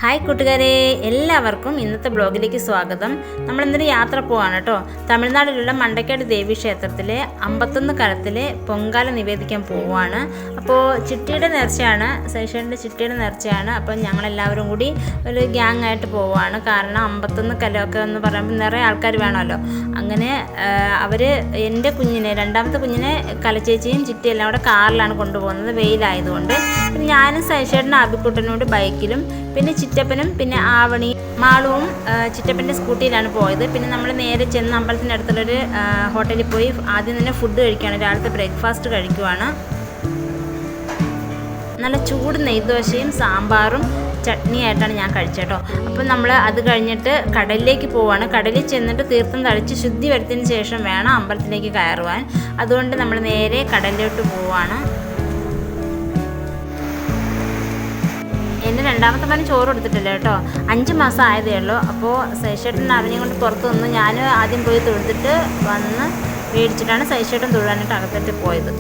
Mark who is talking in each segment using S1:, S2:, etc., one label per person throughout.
S1: Hi കൂട്ടുകാരെ, എല്ലാവർക്കും ഇന്നത്തെ ബ്ലോഗിലേക്ക് സ്വാഗതം. നമ്മളിന്നൊരു യാത്ര പോവാണ് കേട്ടോ. തമിഴ്നാട്ടിലുള്ള മണ്ടക്കാട് ദേവി ക്ഷേത്രത്തിലെ 51 കലത്തിലെ പൊങ്കാല നിവേദിക്കാൻ പോവുകയാണ്. അപ്പോൾ ചിട്ടിയുടെ നേർച്ചയാണ്, സൈഷേൻ്റെ ചിട്ടിയുടെ നേർച്ചയാണ്. അപ്പോൾ ഞങ്ങളെല്ലാവരും കൂടി ഒരു ഗ്യാങ് ആയിട്ട് പോവുകയാണ്. കാരണം 51 കലമൊക്കെ എന്ന് പറയുമ്പോൾ നിറയെ ആൾക്കാർ വേണമല്ലോ. അങ്ങനെ അവർ എൻ്റെ കുഞ്ഞിനെ, രണ്ടാമത്തെ കുഞ്ഞിനെ കലച്ചേച്ചിയും ചിട്ടിയെല്ലാം കൂടെ കാറിലാണ് കൊണ്ടുപോകുന്നത്, വെയിലായതുകൊണ്ട്. പിന്നെ ഞാനും സൈഷേട്ടനും അബിക്കുട്ടനോട് ബൈക്കിലും, പിന്നെ ചിറ്റപ്പനും പിന്നെ ആവണി മാളുവും ചിറ്റപ്പൻ്റെ സ്കൂട്ടിയിലാണ് പോയത്. പിന്നെ നമ്മൾ നേരെ ചെന്ന് അമ്പലത്തിൻ്റെ അടുത്തുള്ളൊരു ഹോട്ടലിൽ പോയി ആദ്യം തന്നെ ഫുഡ് കഴിക്കുകയാണ്. രാവിലത്തെ ബ്രേക്ക്ഫാസ്റ്റ് കഴിക്കുവാണ്. നല്ല ചൂട് നെയ്ദോശയും സാമ്പാറും ചട്നിയായിട്ടാണ് ഞാൻ കഴിച്ചേട്ടോ. അപ്പം നമ്മൾ അത് കഴിഞ്ഞിട്ട് കടലിലേക്ക് പോവുകയാണ്. കടലിൽ ചെന്നിട്ട് തീർത്ഥം തളിച്ച് ശുദ്ധി വരുത്തിയതിന് ശേഷം വേണം അമ്പലത്തിലേക്ക് കയറുവാൻ. അതുകൊണ്ട് നമ്മൾ നേരെ കടലിലോട്ട് പോവുകയാണ്. എൻ്റെ രണ്ടാമത്തെ പനി ചോറ് കൊടുത്തിട്ടില്ല കേട്ടോ. 5 മാസം ആയതേ ഉള്ളൂ. അപ്പോൾ സൈഷേട്ടൻ അവനെയും കൊണ്ട് പുറത്ത് വന്നു. ഞാൻ ആദ്യം പോയി തൊഴുതിട്ട് വന്ന് മേടിച്ചിട്ടാണ് സൈഷേട്ടൻ തൊഴാനായിട്ട് അകത്തേക്ക് പോയത്.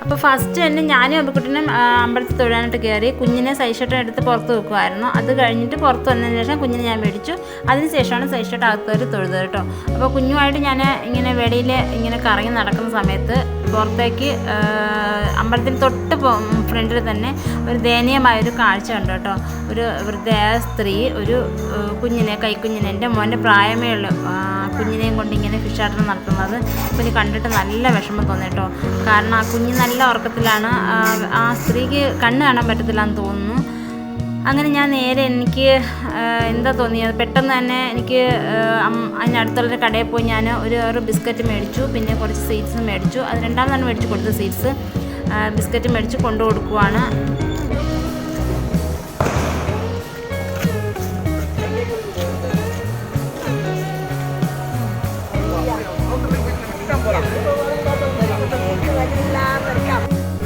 S1: അപ്പോൾ ഫസ്റ്റ് തന്നെ ഞാനും അബിക്കുട്ടനും അമ്പലത്തിൽ തൊഴാനായിട്ട് കയറി. കുഞ്ഞിനെ സൈഷേട്ടൻ എടുത്ത് പുറത്ത് വെക്കുമായിരുന്നു. അത് കഴിഞ്ഞിട്ട് പുറത്ത് വന്നതിന് ശേഷം കുഞ്ഞിനെ ഞാൻ മേടിച്ചു. അതിന് ശേഷമാണ് സൈഷേട്ടൻ അകത്തേറി തൊഴുത് കേട്ടോ. അപ്പോൾ കുഞ്ഞുമായിട്ട് ഞാൻ ഇങ്ങനെ വെളിയിൽ ഇങ്ങനെ കറങ്ങി നടക്കുന്ന സമയത്ത് പുറത്തേക്ക് അമ്പലത്തിന് തൊട്ട് ഫ്രണ്ടിൽ തന്നെ ഒരു ദയനീയമായൊരു കാഴ്ച ഉണ്ട് കേട്ടോ. ഒരു വൃദ്ധയായ സ്ത്രീ ഒരു കുഞ്ഞിനെ, കൈക്കുഞ്ഞിനെ, എൻ്റെ മോൻ്റെ പ്രായമേ ഉള്ള കുഞ്ഞിനെയും കൊണ്ട് ഇങ്ങനെ ഫിഷാട്ടം നടത്തുന്നത് പിന്നെ കണ്ടിട്ട് നല്ല വിഷമം തോന്നി കേട്ടോ. കാരണം ആ കുഞ്ഞ് നല്ല ഉറക്കത്തിലാണ്. ആ സ്ത്രീക്ക് കണ്ണ് കാണാൻ പറ്റത്തില്ല എന്ന് തോന്നുന്നു. അങ്ങനെ ഞാൻ നേരെ എനിക്ക് എന്താ തോന്നിയത്, പെട്ടെന്ന് തന്നെ എനിക്ക് അതിനടുത്തുള്ളൊരു കടയിൽ പോയി ഞാൻ ഒരു ബിസ്ക്കറ്റ് മേടിച്ചു. പിന്നെ കുറച്ച് സ്വീറ്റ്സ് മേടിച്ചു. അത് രണ്ടാമതാണ് മേടിച്ച് കൊടുത്ത സ്വീറ്റ്സ്. ബിസ്ക്കറ്റ് മേടിച്ച് കൊണ്ടു കൊടുക്കുവാണ്.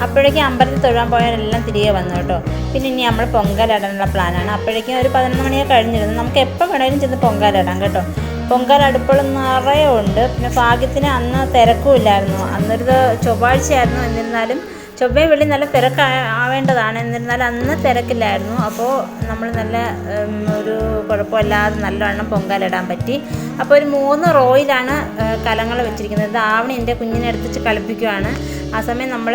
S1: അപ്പോഴേക്കും അമ്പലത്തിൽ തൊഴാൻ പോയാലെല്ലാം തിരികെ വന്നു കേട്ടോ. പിന്നെ ഇനി നമ്മൾ പൊങ്കാലിടാനുള്ള പ്ലാനാണ്. അപ്പോഴേക്കും ഒരു 11 മണിയൊക്കെ കഴിഞ്ഞിരുന്നു. നമുക്ക് എപ്പോൾ വേണേലും ചെന്ന് പൊങ്കാലിടാം കേട്ടോ. പൊങ്കാലടുപ്പോൾ നിറയെ ഉണ്ട്. പിന്നെ ഭാഗ്യത്തിന് അന്ന് തിരക്കുമില്ലായിരുന്നു. അന്നൊരു ചൊവ്വാഴ്ചയായിരുന്നു. എന്നിരുന്നാലും ചൊവ്വയും വെള്ളി നല്ല ആവേണ്ടതാണ്. എന്നിരുന്നാലും അന്ന് തിരക്കില്ലായിരുന്നു. അപ്പോൾ നമ്മൾ നല്ല ഒരു കുഴപ്പമില്ലാതെ നല്ലവണ്ണം പൊങ്കാലിടാൻ പറ്റി. അപ്പോൾ ഒരു 3 റോയിലാണ് കലങ്ങൾ വെച്ചിരിക്കുന്നത്. ഇത് ആവണി എൻ്റെ കുഞ്ഞിനെ എടുത്തിച്ച് കളിപ്പിക്കുകയാണ്. ആ സമയം നമ്മൾ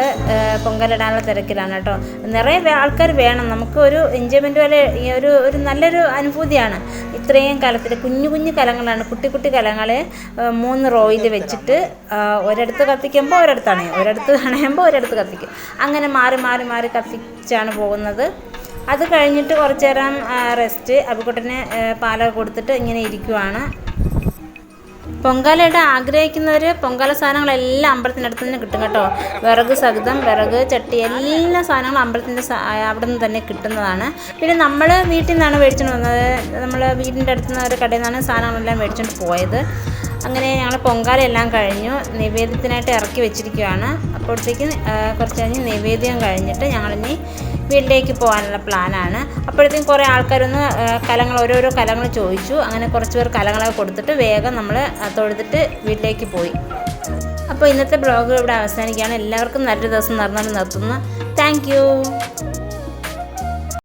S1: പൊങ്കാലിടാനുള്ള തിരക്കിലാണ് കേട്ടോ. നിറയെ ആൾക്കാർ വേണം. നമുക്ക് ഒരു എൻജോയ്മെൻറ്റ് പോലെ ഒരു നല്ലൊരു അനുഭൂതിയാണ്. ഇത്രയും കലത്തിൽ കുഞ്ഞു കലങ്ങളാണ്, കുട്ടി കലങ്ങളെ 3 റോയിൽ വെച്ചിട്ട് ഒരിടത്ത് കത്തിക്കുമ്പോൾ ഒരിടത്താണ്, ഒരിടത്ത് അണയുമ്പോൾ ഒരിടത്ത് കത്തിക്കും. അങ്ങനെ മാറി കത്തിച്ചാണ് പോകുന്നത്. അത് കഴിഞ്ഞിട്ട് കുറച്ച് നേരം റെസ്റ്റ്. അബിക്കുട്ടനെ പാലൊക്കെ കൊടുത്തിട്ട് ഇങ്ങനെ ഇരിക്കുവാണ്. പൊങ്കാലയിടാൻ ആഗ്രഹിക്കുന്നവർ പൊങ്കാല സാധനങ്ങളെല്ലാം അമ്പലത്തിനടുത്ത് തന്നെ കിട്ടും കേട്ടോ. വിറക് സഹിതം, വിറക്, ചട്ടി, എല്ലാ സാധനങ്ങളും അമ്പലത്തിൻ്റെ അവിടെ നിന്ന് തന്നെ കിട്ടുന്നതാണ്. പിന്നെ നമ്മൾ വീട്ടിൽ നിന്നാണ് മേടിച്ചുകൊണ്ട് വന്നത്. നമ്മൾ വീടിൻ്റെ അടുത്തുനിന്ന് ഒരു കടയിൽ നിന്നാണ് സാധനങ്ങളെല്ലാം മേടിച്ചുകൊണ്ട് പോയത്. അങ്ങനെ ഞങ്ങൾ പൊങ്കാലയെല്ലാം കഴിഞ്ഞു. നിവേദ്യത്തിനായിട്ട് ഇറക്കി വെച്ചിരിക്കുകയാണ്. അപ്പോഴത്തേക്കും കുറച്ച് കഴിഞ്ഞ് നിവേദ്യം കഴിഞ്ഞിട്ട് ഞങ്ങളിനി വീട്ടിലേക്ക് പോകാനുള്ള പ്ലാനാണ്. അപ്പോഴത്തേക്കും കുറേ ആൾക്കാരൊന്ന് ഓരോരോ കലങ്ങൾ ചോദിച്ചു. അങ്ങനെ കുറച്ച് പേർ കലങ്ങളൊക്കെ കൊടുത്തിട്ട് വേഗം നമ്മൾ തൊഴുതിട്ട് വീട്ടിലേക്ക് പോയി. അപ്പോൾ ഇന്നത്തെ ബ്ലോഗ് ഇവിടെ അവസാനിക്കുകയാണ്. എല്ലാവർക്കും നല്ലൊരു ദിവസം നിർത്തുന്നു. Thank you.